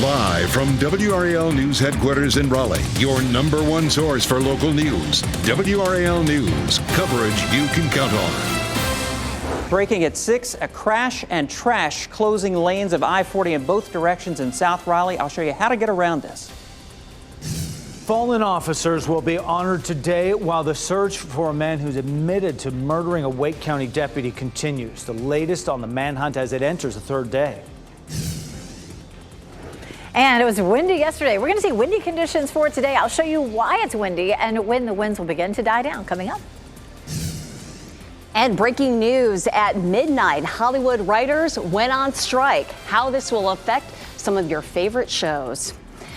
Live from WRAL News Headquarters in Raleigh, your #1 source for local news. WRAL News, coverage you can count on. Breaking at 6, a crash and trash closing lanes of I-40 in both directions in South Raleigh. I'll show you how to get around this. Fallen officers will be honored today while the search for a man who's admitted to murdering a Wake County deputy continues. The latest on the manhunt as it enters the third day. And it was windy yesterday. We're going to see windy conditions for today. I'll show you why it's windy and when the winds will begin to die down coming up. And breaking news at midnight, Hollywood writers went on strike. How this will affect some of your favorite shows.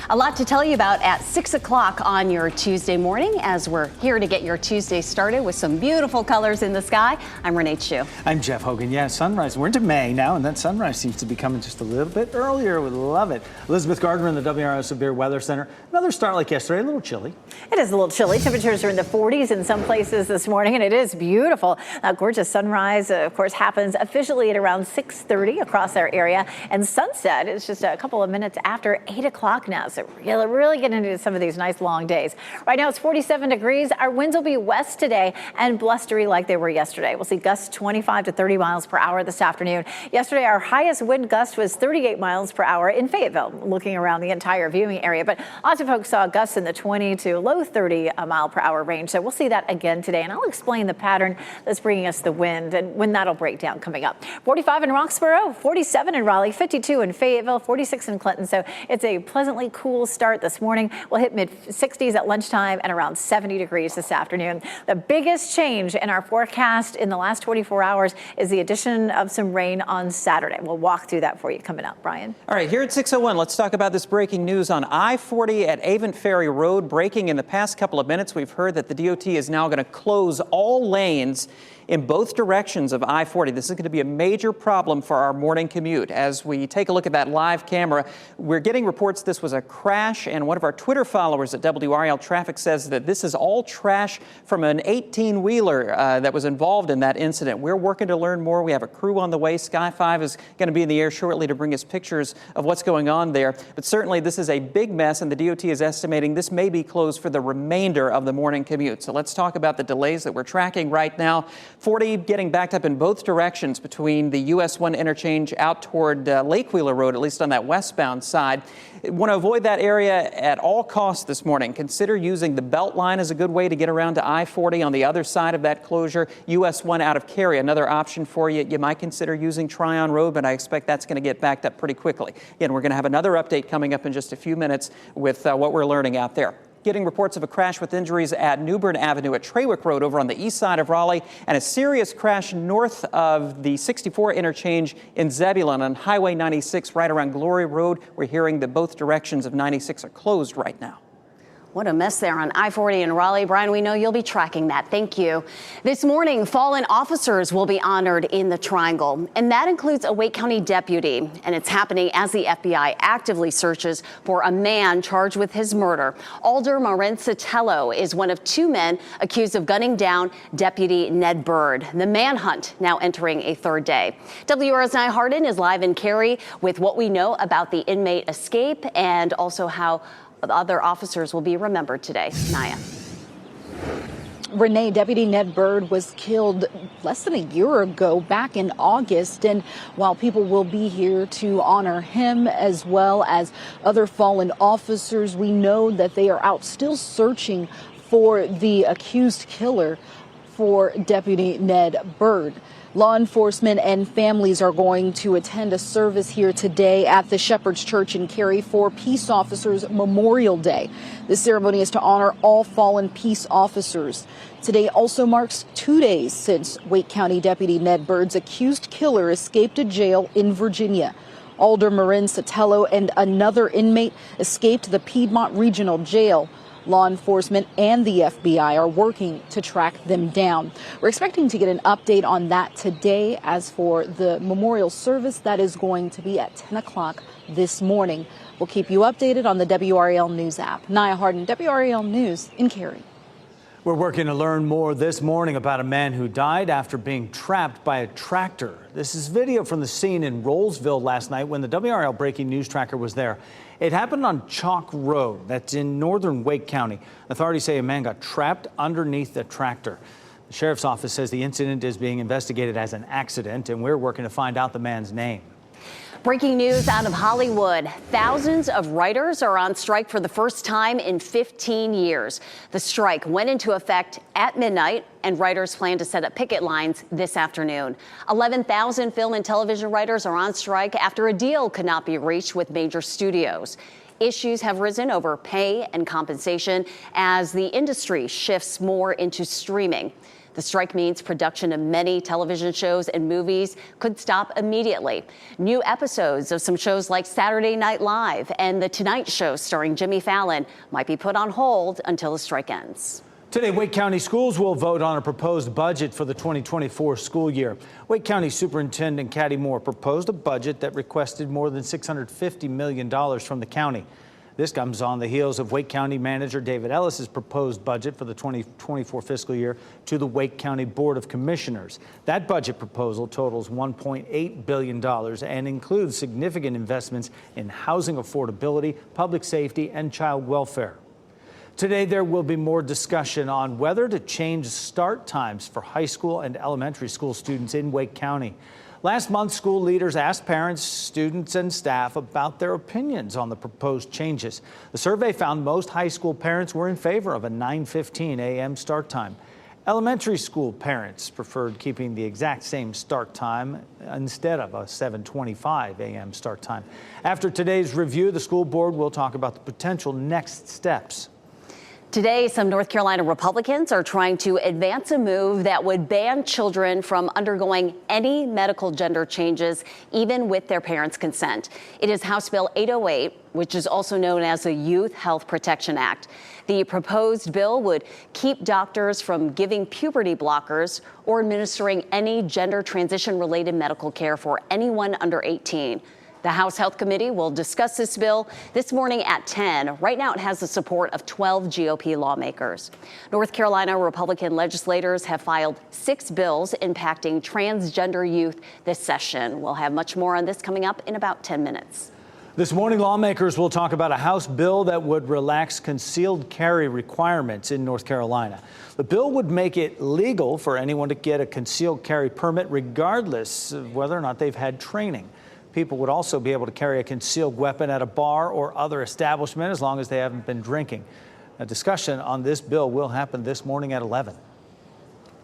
A lot to tell you about at 6 o'clock on your Tuesday morning as we're here to get your Tuesday started with some beautiful colors in the sky. I'm Renee Chu. I'm Jeff Hogan. Yeah, sunrise. We're into May now, and that sunrise seems to be coming just a little bit earlier. We love it. Elizabeth Gardner in the WRAL Severe Weather Center. Another start like yesterday, a little chilly. It is a little chilly. Temperatures are in the 40s in some places this morning, and it is beautiful. A gorgeous sunrise, of course, happens officially at around 6:30 across our area, and sunset is just a couple of minutes after 8 o'clock now. So really getting into some of these nice long days. Right now it's 47 degrees. Our winds will be west today and blustery like they were yesterday. We'll see gusts 25 to 30 miles per hour this afternoon. Yesterday, our highest wind gust was 38 miles per hour in Fayetteville, looking around the entire viewing area. But lots of folks saw gusts in the 20 to low 30 mile per hour range. So we'll see that again today. And I'll explain the pattern that's bringing us the wind and when that'll break down coming up. 45 in Roxborough, 47 in Raleigh, 52 in Fayetteville, 46 in Clinton. So it's a pleasantly cool start this morning. We'll hit mid-60s at lunchtime and around 70 degrees this afternoon. The biggest change in our forecast in the last 24 hours is the addition of some rain on Saturday. We'll walk through that for you coming up, Brian. All right, here at 6:01, let's talk about this breaking news on I-40 at Avon Ferry Road. Breaking in the past couple of minutes, we've heard that the DOT is now going to close all lanes in both directions of I-40. This is going to be a major problem for our morning commute. As we take a look at that live camera, we're getting reports this was a crash, and one of our Twitter followers at WRAL Traffic says that this is all trash from an 18-wheeler that was involved in that incident. We're working to learn more. We have a crew on the way. Sky 5 is going to be in the air shortly to bring us pictures of what's going on there. But certainly this is a big mess, and the DOT is estimating this may be closed for the remainder of the morning commute. So let's talk about the delays that we're tracking right now. 40 getting backed up in both directions between the US 1 interchange out toward Lake Wheeler Road, at least on that westbound side. Want to avoid that area at all costs this morning. Consider using the Beltline as a good way to get around to I-40 on the other side of that closure. US 1 out of Cary, another option for you. You might consider using Tryon Road, but I expect that's going to get backed up pretty quickly. Again, we're going to have another update coming up in just a few minutes with what we're learning out there. Getting reports of a crash with injuries at Newbern Avenue at Trawick Road over on the east side of Raleigh, and a serious crash north of the 64 interchange in Zebulon on Highway 96 right around Glory Road. We're hearing that both directions of 96 are closed right now. What a mess there on I-40 in Raleigh. Brian, we know you'll be tracking that. Thank you. This morning, fallen officers will be honored in the Triangle, and that includes a Wake County deputy. And it's happening as the FBI actively searches for a man charged with his murder. Alder Sotelo is one of 2 men accused of gunning down Deputy Ned Bird. The manhunt now entering a third day. WRAL's Nia Hardin is live in Cary with what we know about the inmate escape and also how other officers will be remembered today. Nia. Renee, Deputy Ned Bird was killed less than a year ago, back in August. And while people will be here to honor him as well as other fallen officers, we know that they are out still searching for the accused killer for Deputy Ned Bird. Law enforcement and families are going to attend a service here today at the Shepherd's Church in Cary for Peace Officers Memorial Day. This ceremony is to honor all fallen peace officers. Today also marks 2 days since Wake County Deputy Ned Bird's accused killer escaped a jail in Virginia. Alder Sotelo and another inmate escaped the Piedmont Regional Jail. Law enforcement and the FBI are working to track them down. We're expecting to get an update on that today. As for the memorial service, that is going to be at 10 o'clock this morning. We'll keep you updated on the WRAL News app. Nia Hardin, WRAL News in Cary. We're working to learn more this morning about a man who died after being trapped by a tractor. This is video from the scene in Rollsville last night when the WRAL breaking news tracker was there. It happened on Chalk Road, that's in northern Wake County. Authorities say a man got trapped underneath the tractor. The sheriff's office says the incident is being investigated as an accident, and we're working to find out the man's name. Breaking news out of Hollywood. Thousands of writers are on strike for the first time in 15 years. The strike went into effect at midnight, and writers plan to set up picket lines this afternoon. 11,000 film and television writers are on strike after a deal could not be reached with major studios. Issues have risen over pay and compensation as the industry shifts more into streaming. The strike means production of many television shows and movies could stop immediately. New episodes of some shows like Saturday Night Live and The Tonight Show starring Jimmy Fallon might be put on hold until the strike ends. Today, Wake County schools will vote on a proposed budget for the 2024 school year. Wake County Superintendent Caddy Moore proposed a budget that requested more than $650 million from the county. This comes on the heels of Wake County Manager David Ellis's proposed budget for the 2024 fiscal year to the Wake County Board of Commissioners. That budget proposal totals $1.8 billion and includes significant investments in housing affordability, public safety, and child welfare. Today, there will be more discussion on whether to change start times for high school and elementary school students in Wake County. Last month, school leaders asked parents, students, and staff about their opinions on the proposed changes. The survey found most high school parents were in favor of a 9:15 a.m. start time. Elementary school parents preferred keeping the exact same start time instead of a 7:25 a.m. start time. After today's review, the school board will talk about the potential next steps. Today, some North Carolina Republicans are trying to advance a move that would ban children from undergoing any medical gender changes, even with their parents' consent. It is House Bill 808, which is also known as the Youth Health Protection Act. The proposed bill would keep doctors from giving puberty blockers or administering any gender transition-related medical care for anyone under 18. The House Health Committee will discuss this bill this morning at 10. Right now, it has the support of 12 GOP lawmakers. North Carolina Republican legislators have filed 6 bills impacting transgender youth this session. We'll have much more on this coming up in about 10 minutes. This morning, lawmakers will talk about a House bill that would relax concealed carry requirements in North Carolina. The bill would make it legal for anyone to get a concealed carry permit regardless of whether or not they've had training. People would also be able to carry a concealed weapon at a bar or other establishment as long as they haven't been drinking. A discussion on this bill will happen this morning at 11.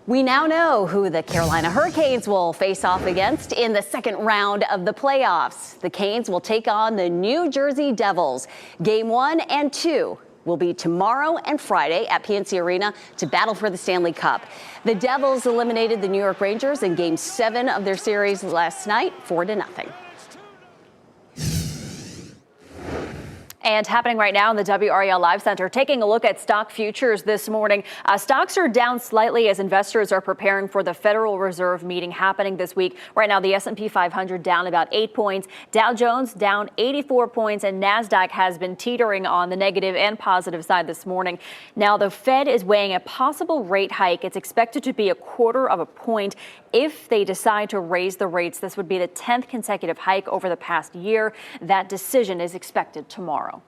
We now know who the Carolina Hurricanes will face off against in the second round of the playoffs. The Canes will take on the New Jersey Devils. Game 1 and 2 will be tomorrow and Friday at PNC Arena to battle for the Stanley Cup. The Devils eliminated the New York Rangers in Game 7 of their series last night, 4-0. And happening right now in the WRAL Live Center, taking a look at stock futures this morning. Stocks are down slightly as investors are preparing for the Federal Reserve meeting happening this week. Right now, the S&P 500 down about 8 points, Dow Jones down 84 points, and NASDAQ has been teetering on the negative and positive side this morning. Now, the Fed is weighing a possible rate hike. It's expected to be 1/4 point. If they decide to raise the rates, this would be the 10th consecutive hike over the past year. That decision is expected tomorrow.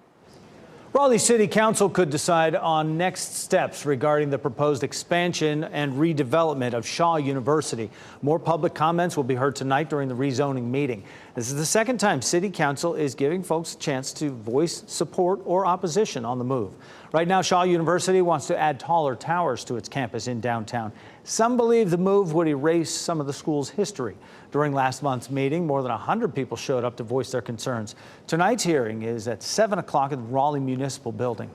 Raleigh City Council could decide on next steps regarding the proposed expansion and redevelopment of Shaw University. More public comments will be heard tonight during the rezoning meeting. This is the second time City Council is giving folks a chance to voice support or opposition on the move. Right now, Shaw University wants to add taller towers to its campus in downtown. Some believe the move would erase some of the school's history. During last month's meeting, more than 100 people showed up to voice their concerns. Tonight's hearing is at 7 o'clock at the Raleigh Municipal Building.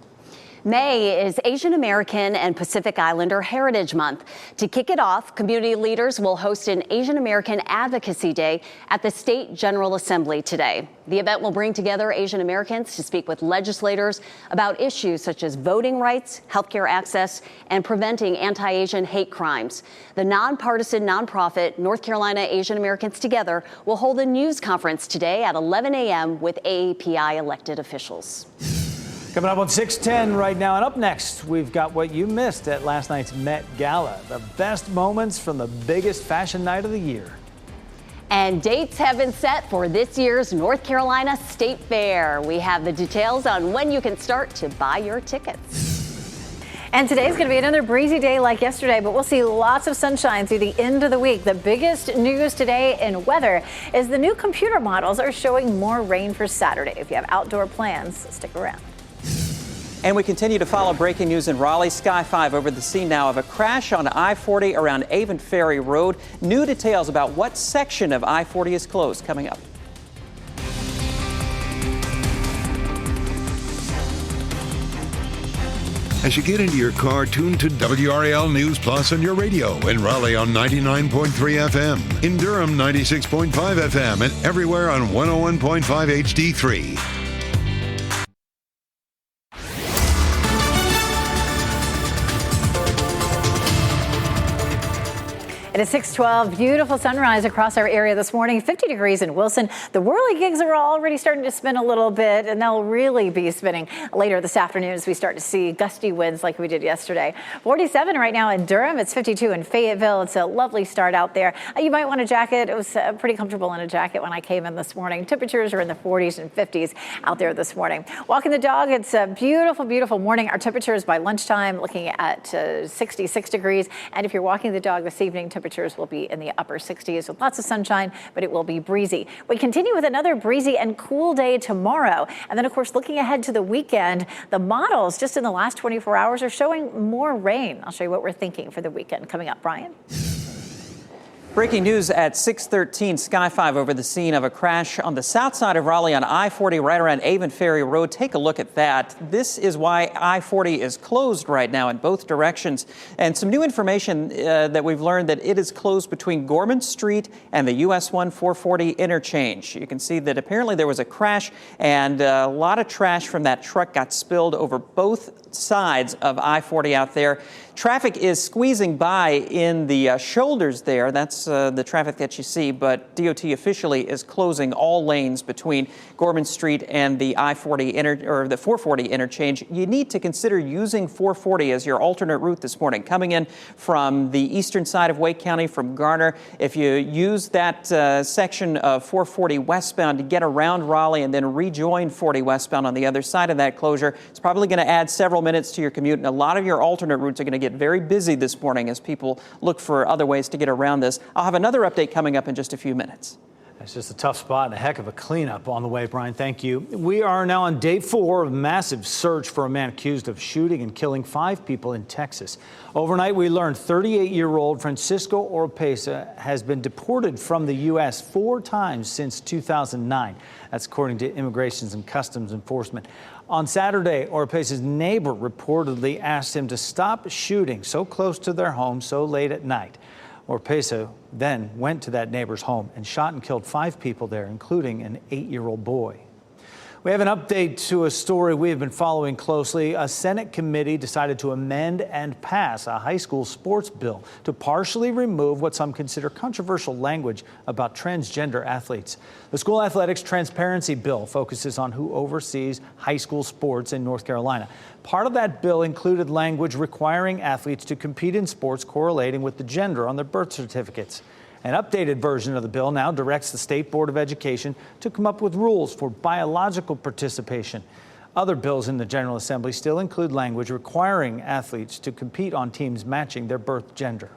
May is Asian American and Pacific Islander Heritage Month. To kick it off, community leaders will host an Asian American Advocacy Day at the State General Assembly today. The event will bring together Asian Americans to speak with legislators about issues such as voting rights, healthcare access, and preventing anti-Asian hate crimes. The nonpartisan nonprofit North Carolina Asian Americans Together will hold a news conference today at 11 a.m. with AAPI elected officials. Coming up on 6:10 right now, and up next, we've got what you missed at last night's Met Gala. The best moments from the biggest fashion night of the year. And dates have been set for this year's North Carolina State Fair. We have the details on when you can start to buy your tickets. And today's going to be another breezy day like yesterday, but we'll see lots of sunshine through the end of the week. The biggest news today in weather is the new computer models are showing more rain for Saturday. If you have outdoor plans, stick around. And we continue to follow breaking news in Raleigh. Sky 5 over the scene now of a crash on I-40 around Avon Ferry Road. New details about what section of I-40 is closed coming up. As you get into your car, tune to WRAL News Plus on your radio. In Raleigh on 99.3 FM. In Durham, 96.5 FM. And everywhere on 101.5 HD3. It is 6:12, beautiful sunrise across our area this morning, 50 degrees in Wilson. The whirligigs are already starting to spin a little bit, and they'll really be spinning later this afternoon as we start to see gusty winds like we did yesterday. 47 right now in Durham. It's 52 in Fayetteville. It's a lovely start out there. You might want a jacket. It was pretty comfortable in a jacket when I came in this morning. Temperatures are in the 40s and 50s out there this morning. Walking the dog, it's a beautiful, beautiful morning. Our temperatures by lunchtime looking at 66 degrees. And if you're walking the dog this evening, temperatures will be in the upper 60s with lots of sunshine, but it will be breezy. We continue with another breezy and cool day tomorrow. And then, of course, looking ahead to the weekend, the models just in the last 24 hours are showing more rain. I'll show you what we're thinking for the weekend coming up. Brian? Breaking news at 6:13, Sky 5 over the scene of a crash on the south side of Raleigh on I-40 right around Avon Ferry Road. Take a look at that. This is why I-40 is closed right now in both directions. And some new information that we've learned that it is closed between Gorman Street and the US 1 440 interchange. You can see that apparently there was a crash and a lot of trash from that truck got spilled over both sides of I-40 out there. Traffic is squeezing by in the shoulders there. That's the traffic that you see, but DOT officially is closing all lanes between Gorman Street and the I-40 or the 440 interchange. You need to consider using 440 as your alternate route this morning. Coming in from the eastern side of Wake County from Garner, if you use that section of 440 westbound to get around Raleigh and then rejoin 40 westbound on the other side of that closure, it's probably going to add several minutes to your commute, and a lot of your alternate routes are going to get very busy this morning as people look for other ways to get around this. I'll have another update coming up in just a few minutes. It's just a tough spot and a heck of a cleanup on the way, Brian. Thank you. We are now on day 4 of a massive search for a man accused of shooting and killing 5 people in Texas. Overnight, we learned 38-year-old Francisco Oropesa has been deported from the U.S. 4 times since 2009. That's according to Immigration and Customs Enforcement. On Saturday, Oropesa's neighbor reportedly asked him to stop shooting so close to their home so late at night. Oropesa then went to that neighbor's home and shot and killed 5 people there, including an 8-year-old boy. We have an update to a story we have been following closely. A Senate committee decided to amend and pass a high school sports bill to partially remove what some consider controversial language about transgender athletes. The school athletics transparency bill focuses on who oversees high school sports in North Carolina. Part of that bill included language requiring athletes to compete in sports correlating with the gender on their birth certificates. An updated version of the bill now directs the State Board of Education to come up with rules for biological participation. Other bills in the General Assembly still include language requiring athletes to compete on teams matching their birth gender.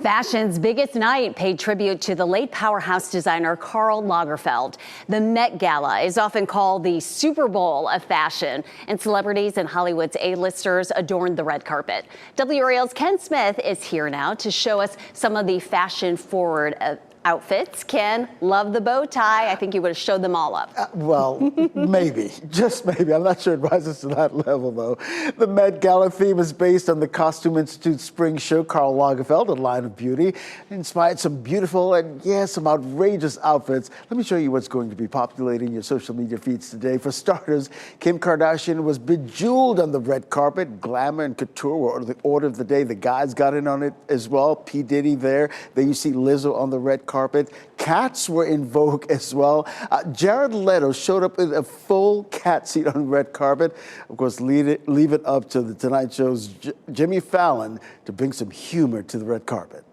Fashion's biggest night paid tribute to the late powerhouse designer Karl Lagerfeld. The Met Gala is often called the Super Bowl of fashion, and celebrities and Hollywood's A-listers adorned the red carpet. WRAL's Ken Smith is here now to show us some of the fashion-forward outfits. Ken, love the bow tie. I think you would have showed them all up. Well, maybe, just maybe. I'm not sure it rises to that level, though. The Met Gala theme is based on the Costume Institute's spring show, Karl Lagerfeld, a line of beauty. It inspired some beautiful and, some outrageous outfits. Let me show you what's going to be populating your social media feeds today. For starters, Kim Kardashian was bejeweled on the red carpet. Glamour and couture were the order of the day. The guys got in on it as well. P. Diddy there. There you see Lizzo on the red carpet. carpet. Cats were in vogue as well. Jared Leto showed up in a full cat seat on the red carpet. Of course, leave it up to the Tonight Show's Jimmy Fallon to bring some humor to the red carpet.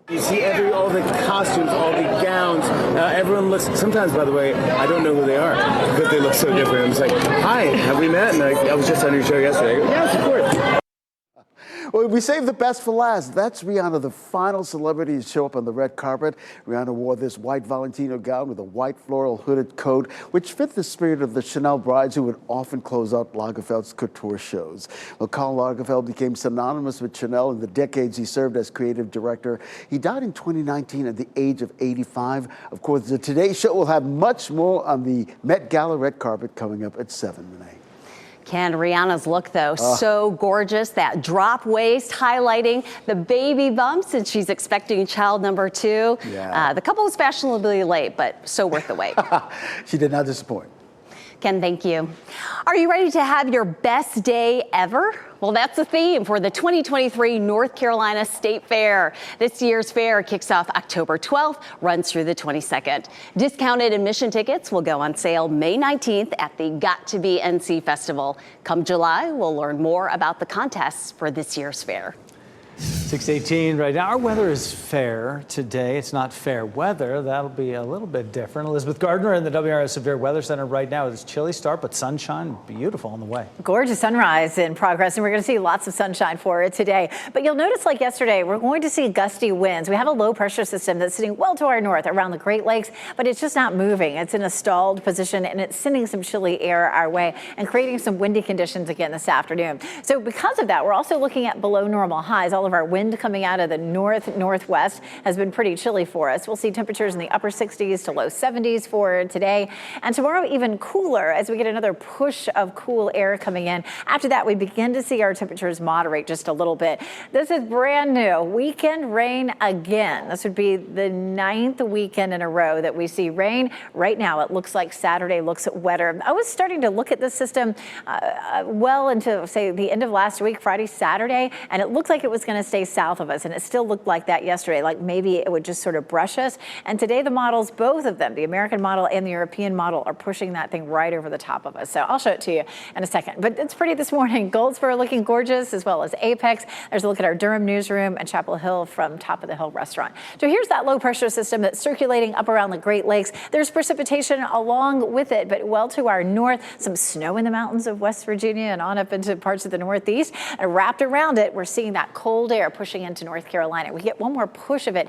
You see all the costumes, all the gowns. Everyone looks. Sometimes, by the way, I don't know who they are because they look so different. I'm just like, "Hi, have we met?" And I was just on your show yesterday. I go, yes, of course. Well, we saved the best for last. That's Rihanna, the final celebrity to show up on the red carpet. Rihanna wore this white Valentino gown with a white floral hooded coat, which fit the spirit of the Chanel brides who would often close out Lagerfeld's couture shows. Well, Karl Lagerfeld became synonymous with Chanel in the decades he served as creative director. He died in 2019 at the age of 85. Of course, the Today Show will have much more on the Met Gala red carpet coming up at 7, Renee. Ken, Rihanna's look, though, so gorgeous. That drop waist highlighting the baby bumps, and she's expecting child number 2. Yeah. The couple was fashionably late, but so worth the wait. She did not disappoint. Ken, thank you. Are you ready to have your best day ever? Well, that's the theme for the 2023 North Carolina State Fair. This year's fair kicks off October 12th, runs through the 22nd. Discounted admission tickets will go on sale May 19th at the Got to Be NC Festival. Come July, we'll learn more about the contests for this year's fair. 6:18 right now. Our weather is fair today. It's not fair weather. That'll be a little bit different. Elizabeth Gardner in the WRAL Severe Weather Center right now. It's a chilly start, but sunshine, beautiful on the way. Gorgeous sunrise in progress, and we're going to see lots of sunshine for it today. But you'll notice, like yesterday, we're going to see gusty winds. We have a low pressure system that's sitting well to our north around the Great Lakes, but it's just not moving. It's in a stalled position, and it's sending some chilly air our way and creating some windy conditions again this afternoon. So because of that, we're also looking at below normal highs. All of our wind coming out of the northwest has been pretty chilly for us. We'll see temperatures in the upper 60s to low 70s for today. And tomorrow even cooler as we get another push of cool air coming in. After that, we begin to see our temperatures moderate just a little bit. This is brand new. Weekend rain again. This would be the 9th weekend in a row that we see rain. Right now, it looks like Saturday looks wetter. I was starting to look at this system well into, say, the end of last week, Friday, Saturday, and it looked like it was going to stay south of us, and it still looked like that yesterday, like maybe it would just sort of brush us. And today the models, both of them, the American model and the European model, are pushing that thing right over the top of us. So I'll show it to you in a second. But it's pretty this morning. Goldsboro looking gorgeous, as well as Apex. There's a look at our Durham newsroom and Chapel Hill from Top of the Hill restaurant. So here's that low pressure system that's circulating up around the Great Lakes. There's precipitation along with it, but well to our north, some snow in the mountains of West Virginia and on up into parts of the Northeast. And wrapped around it, we're seeing that cold air pushing into North Carolina. We get one more push of it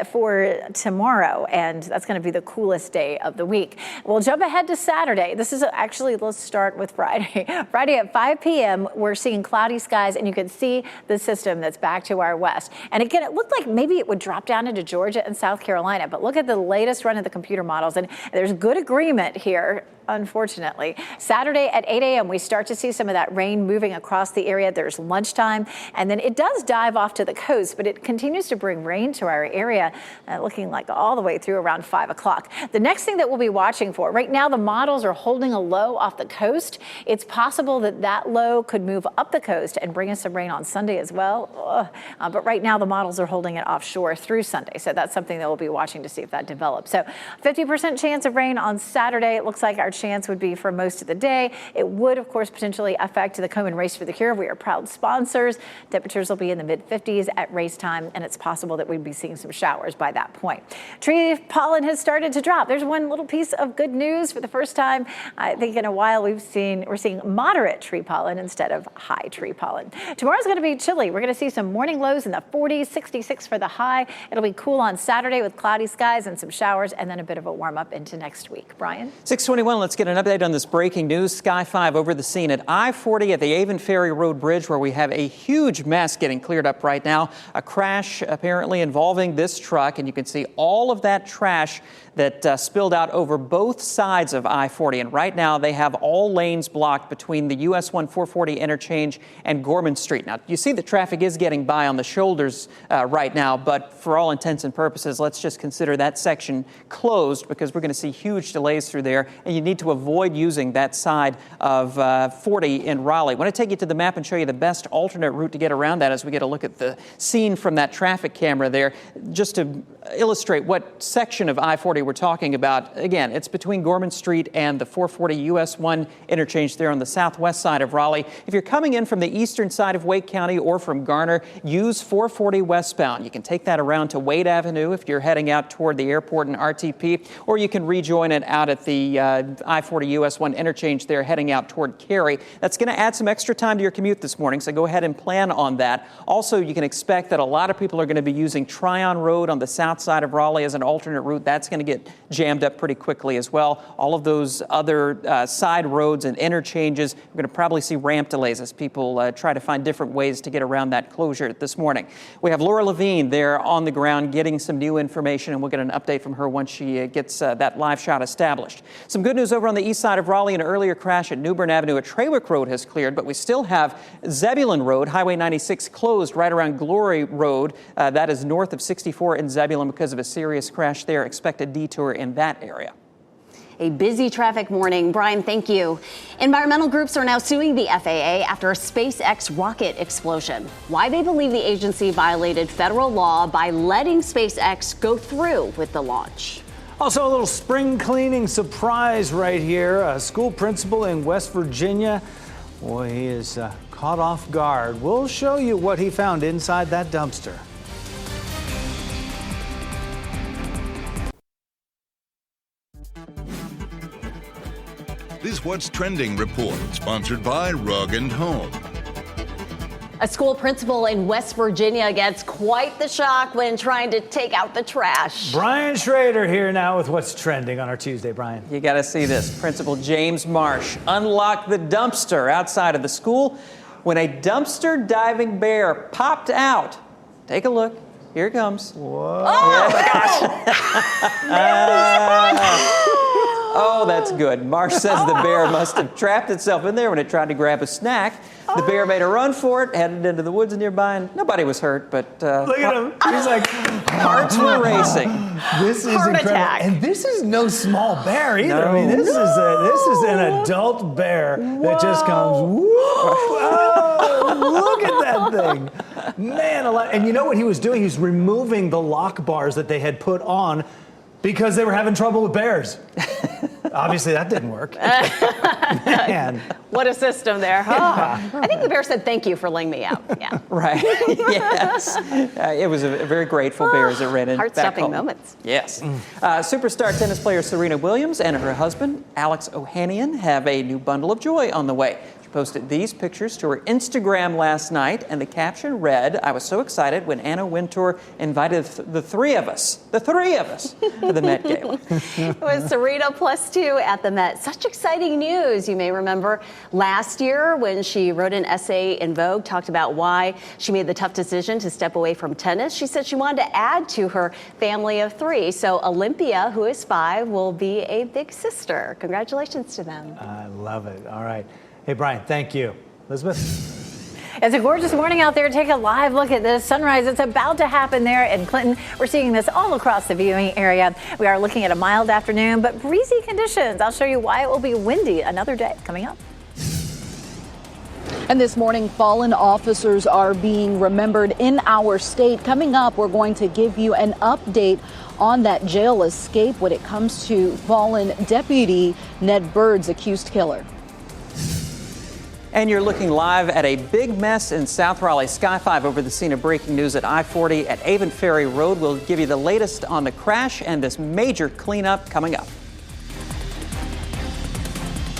for tomorrow, and that's going to be the coolest day of the week. We'll jump ahead to Saturday. This is actually, let's start with Friday. Friday at 5 p.m., we're seeing cloudy skies, and you can see the system that's back to our west. And again, it looked like maybe it would drop down into Georgia and South Carolina, but look at the latest run of the computer models, and there's good agreement here. Unfortunately, Saturday at 8 a.m., we start to see some of that rain moving across the area. There's lunchtime, and then it does dive off to the coast, but it continues to bring rain to our area, looking like all the way through around 5 o'clock. The next thing that we'll be watching for, right now the models are holding a low off the coast. It's possible that that low could move up the coast and bring us some rain on Sunday as well. But right now the models are holding it offshore through Sunday, so that's something that we'll be watching to see if that develops. So 50% chance of rain on Saturday. It looks like our chance would be for most of the day. It would, of course, potentially affect the Komen Race for the Cure. We are proud sponsors. Temperatures will be in the mid-50s at race time, and it's possible that we'd be seeing some showers by that point. Tree pollen has started to drop. There's one little piece of good news. For the first time, I think in a while, we're seeing moderate tree pollen instead of high tree pollen. Tomorrow's going to be chilly. We're going to see some morning lows in the 40s, 66 for the high. It'll be cool on Saturday with cloudy skies and some showers, and then a bit of a warm up into next week. Brian? 6:21. Let's get an update on this breaking news. Sky 5 over the scene at I-40 at the Avon Ferry Road Bridge, where we have a huge mess getting cleared up right now. A crash apparently involving this truck, and you can see all of that trash that spilled out over both sides of I-40. And right now they have all lanes blocked between the US 1 440 interchange and Gorman Street. Now, you see the traffic is getting by on the shoulders right now, but for all intents and purposes, let's just consider that section closed because we're going to see huge delays through there, and you need to avoid using that side of 40 in Raleigh. I want to take you to the map and show you the best alternate route to get around that as we get a look at at the scene from that traffic camera there, just to illustrate what section of I-40 we're talking about. Again, it's between Gorman Street and the 440 US 1 interchange there on the southwest side of Raleigh. If you're coming in from the eastern side of Wake County or from Garner, use 440 westbound. You can take that around to Wade Avenue if you're heading out toward the airport and RTP, or you can rejoin it out at the I-40 US 1 interchange there heading out toward Cary. That's going to add some extra time to your commute this morning, so go ahead and plan on that. Also, you can expect that a lot of people are going to be using Tryon Road on the south side of Raleigh as an alternate route. That's going to get jammed up pretty quickly as well. All of those other side roads and interchanges, we're going to probably see ramp delays as people try to find different ways to get around that closure this morning. We have Laura Levine there on the ground getting some new information, and we'll get an update from her once she gets that live shot established. Some good news over on the east side of Raleigh. An earlier crash at New Bern Avenue at Trawick Road has cleared, but we still have Zebulon Road, Highway 96 closed right around Glory Road. That is north of 64 in Zebulon because of a serious crash there. Expect a detour in that area. A busy traffic morning. Brian, thank you. Environmental groups are now suing the FAA after a SpaceX rocket explosion. Why they believe the agency violated federal law by letting SpaceX go through with the launch. Also, a little spring cleaning surprise right here. A school principal in West Virginia, boy, he is caught off guard. We'll show you what he found inside that dumpster. This What's Trending report, sponsored by Rug & Home. A school principal in West Virginia gets quite the shock when trying to take out the trash. Brian Schrader here now with What's Trending on our Tuesday, Brian. You got to see this. Principal James Marsh unlocked the dumpster outside of the school when a dumpster diving bear popped out. Take a look. Here it comes. Whoa. Oh, Oh, that's good. Marsh says the bear must have trapped itself in there when it tried to grab a snack. The bear made a run for it, headed into the woods nearby, and nobody was hurt, but Look at him. He's like, hearts were racing. This is Heart incredible. attack. And this is no small bear either. No. I mean, this is an adult bear that just comes, woo, oh, look at that thing. Man alive. And you know what he was doing? He was removing the lock bars that they had put on because they were having trouble with bears. Obviously, that didn't work. Man. what a system there. Oh. I think the bear said thank you for letting me out. Yeah. Right. Yes. It was a very grateful bear as it ran in back Heart-stopping home. moments. Yes. Superstar tennis player Serena Williams and her husband, Alex Ohanian, have a new bundle of joy on the way. She posted these pictures to her Instagram last night, and the caption read, "I was so excited when Anna Wintour invited the three of us, to the Met Gala." It was Serena +2 at the Met. Such exciting news. You may remember last year when she wrote an essay in Vogue, talked about why she made the tough decision to step away from tennis. She said she wanted to add to her family of 3. So Olympia, who is 5, will be a big sister. Congratulations to them. I love it. All right. Hey, Brian, thank you. Elizabeth? It's a gorgeous morning out there. Take a live look at this sunrise. It's about to happen there in Clinton. We're seeing this all across the viewing area. We are looking at a mild afternoon, but breezy conditions. I'll show you why it will be windy another day coming up. And this morning, fallen officers are being remembered in our state. Coming up, we're going to give you an update on that jail escape when it comes to fallen Deputy Ned Bird's accused killer. And you're looking live at a big mess in South Raleigh. Sky 5 over the scene of breaking news at I-40 at Avon Ferry Road. We'll give you the latest on the crash and this major cleanup coming up.